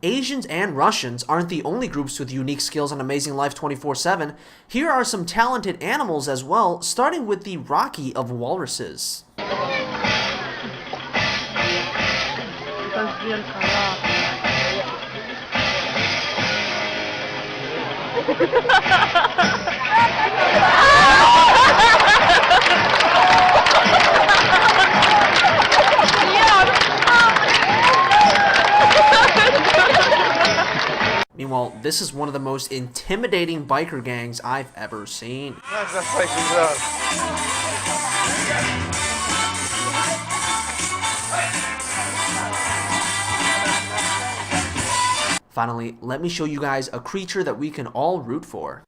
Asians and Russians aren't the only groups with unique skills on Amazing Life 24/7. Here are some talented animals as well, starting with the Rocky of walruses. Meanwhile, this is one of the most intimidating biker gangs I've ever seen. Finally, let me show you guys a creature that we can all root for.